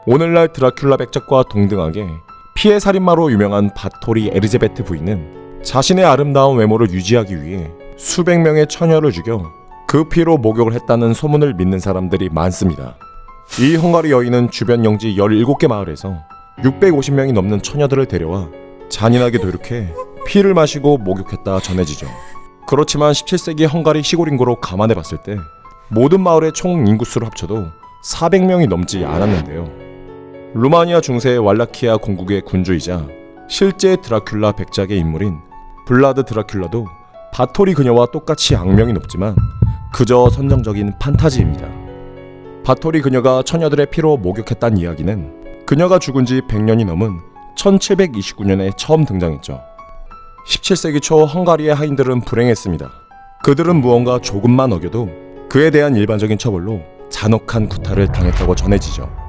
오늘날 드라큘라 백작과 동등하게 피해 살인마로 유명한 바토리 엘리제베트 부인은 자신의 아름다운 외모를 유지하기 위해 수백 명의 처녀를 죽여 그 피로 목욕을 했다는 소문을 믿는 사람들이 많습니다. 이 헝가리 여인은 주변 영지 17개 마을에서 650명이 넘는 처녀들을 데려와 잔인하게 도륙해 피를 마시고 목욕했다 전해지죠. 그렇지만 17세기 헝가리 시골 인구로 감안해 봤을 때 모든 마을의 총 인구수를 합쳐도 400명이 넘지 않았는데요. 루마니아 중세의 왈라키아 공국의 군주이자 실제 드라큘라 백작의 인물인 블라드 드라큘라도 바토리 그녀와 똑같이 악명이 높지만 그저 선정적인 판타지입니다. 바토리 그녀가 처녀들의 피로 목욕했다는 이야기는 그녀가 죽은 지 100년이 넘은 1729년에 처음 등장했죠. 17세기 초 헝가리의 하인들은 불행했습니다. 그들은 무언가 조금만 어겨도 그에 대한 일반적인 처벌로 잔혹한 구타를 당했다고 전해지죠.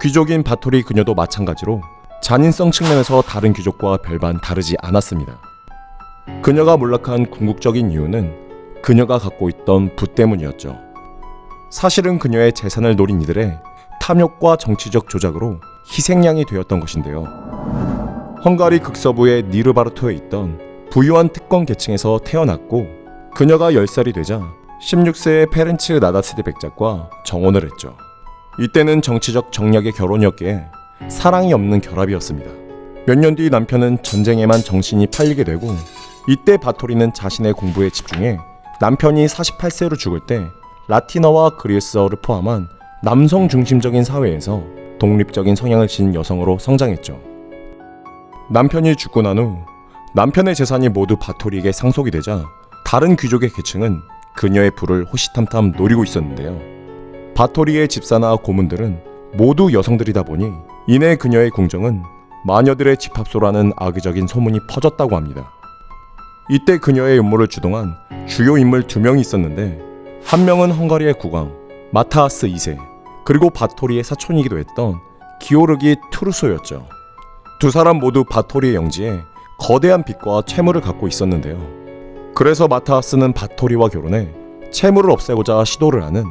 귀족인 바토리 그녀도 마찬가지로 잔인성 측면에서 다른 귀족과 별반 다르지 않았습니다. 그녀가 몰락한 궁극적인 이유는 그녀가 갖고 있던 부 때문이었죠. 사실은 그녀의 재산을 노린 이들의 탐욕과 정치적 조작으로 희생양이 되었던 것인데요. 헝가리 극서부의 니르바르토에 있던 부유한 특권 계층에서 태어났고 그녀가 10살이 되자 16세의 페렌츠 나다스디 백작과 정혼을 했죠. 이때는 정치적 정략의 결혼이었기에 사랑이 없는 결합이었습니다. 몇 년 뒤 남편은 전쟁에만 정신이 팔리게 되고 이때 바토리는 자신의 공부에 집중해 남편이 48세로 죽을 때 라틴어와 그리스어를 포함한 남성 중심적인 사회에서 독립적인 성향을 지닌 여성으로 성장했죠. 남편이 죽고 난 후 남편의 재산이 모두 바토리에게 상속이 되자 다른 귀족의 계층은 그녀의 부를 호시탐탐 노리고 있었는데요. 바토리의 집사나 고문들은 모두 여성들이다 보니 이내 그녀의 궁정은 마녀들의 집합소라는 악의적인 소문이 퍼졌다고 합니다. 이때 그녀의 음모를 주동한 주요 인물 2명이 있었는데 한 명은 헝가리의 국왕 마타아스 2세 그리고 바토리의 사촌이기도 했던 기오르기 투르소였죠. 두 사람 모두 바토리의 영지에 거대한 빚과 채무를 갖고 있었는데요. 그래서 마타아스는 바토리와 결혼해 채무를 없애고자 시도를 하는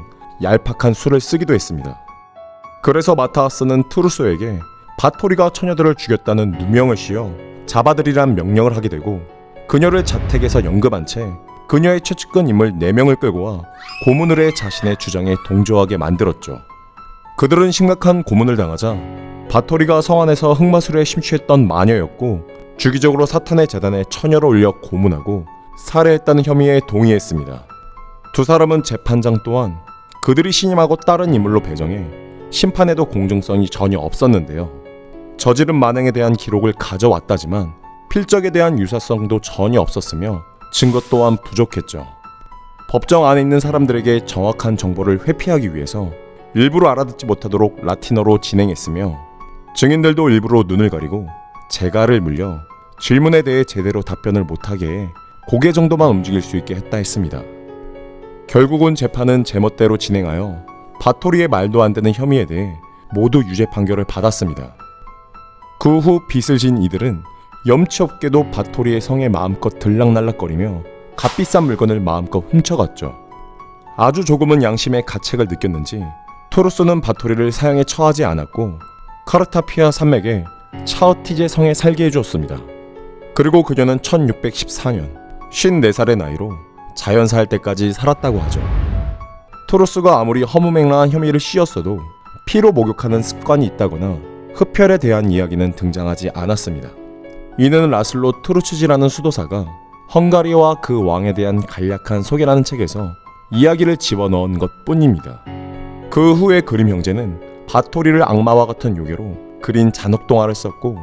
얄팍한 수를 쓰기도 했습니다. 그래서 마타아스는 투르소에게 바토리가 처녀들을 죽였다는 누명을 씌워 잡아들이란 명령을 하게 되고 그녀를 자택에서 연금한 채 그녀의 최측근 인물 4명을 끌고 와 고문을 해 자신의 주장에 동조하게 만들었죠. 그들은 심각한 고문을 당하자 바토리가 성 안에서 흑마술에 심취했던 마녀였고 주기적으로 사탄의 재단에 처녀로 올려 고문하고 살해했다는 혐의에 동의했습니다. 두 사람은 재판장 또한 그들이 신임하고 다른 인물로 배정해 심판에도 공정성이 전혀 없었는데요. 저지른 만행에 대한 기록을 가져왔다지만 필적에 대한 유사성도 전혀 없었으며 증거 또한 부족했죠. 법정 안에 있는 사람들에게 정확한 정보를 회피하기 위해서 일부러 알아듣지 못하도록 라틴어로 진행했으며 증인들도 일부러 눈을 가리고 재갈을 물려 질문에 대해 제대로 답변을 못하게 해 고개 정도만 움직일 수 있게 했다 했습니다. 결국은 재판은 제멋대로 진행하여 바토리의 말도 안 되는 혐의에 대해 모두 유죄 판결을 받았습니다. 그 후 빚을 진 이들은 염치 없게도 바토리의 성에 마음껏 들락날락거리며 값비싼 물건을 마음껏 훔쳐갔죠. 아주 조금은 양심의 가책을 느꼈는지 토르소는 바토리를 사형에 처하지 않았고 카르타피아 산맥에 차어티제 성에 살게 해주었습니다. 그리고 그녀는 1614년 54살의 나이로 자연사할 때까지 살았다고 하죠. 토르스가 아무리 허무맹랑한 혐의를 씌웠어도 피로 목욕하는 습관이 있다거나 흡혈에 대한 이야기는 등장하지 않았습니다. 이는 라슬로 투르츠지라는 수도사가 헝가리와 그 왕에 대한 간략한 소개라는 책에서 이야기를 집어넣은 것뿐입니다. 그 후에 그림 형제는 바토리를 악마와 같은 요괴로 그린 잔혹동화를 썼고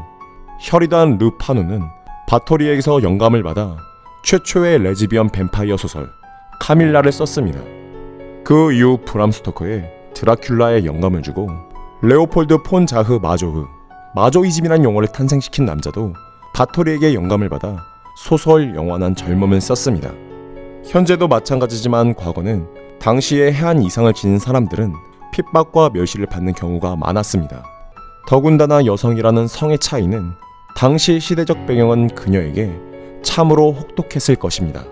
혈이단 르파누는 바토리에게서 영감을 받아 최초의 레즈비언 뱀파이어 소설 카밀라를 썼습니다. 그 이후 브람 스토커의 드라큘라에 영감을 주고 레오폴드 폰 자흐 마조이즘이란 용어를 탄생시킨 남자도 바토리에게 영감을 받아 소설, 영화난 젊음을 썼습니다. 현재도 마찬가지지만 과거는 당시에 해안 이상을 지닌 사람들은 핍박과 멸시를 받는 경우가 많았습니다. 더군다나 여성이라는 성의 차이는 당시 시대적 배경은 그녀에게 참으로 혹독했을 것입니다.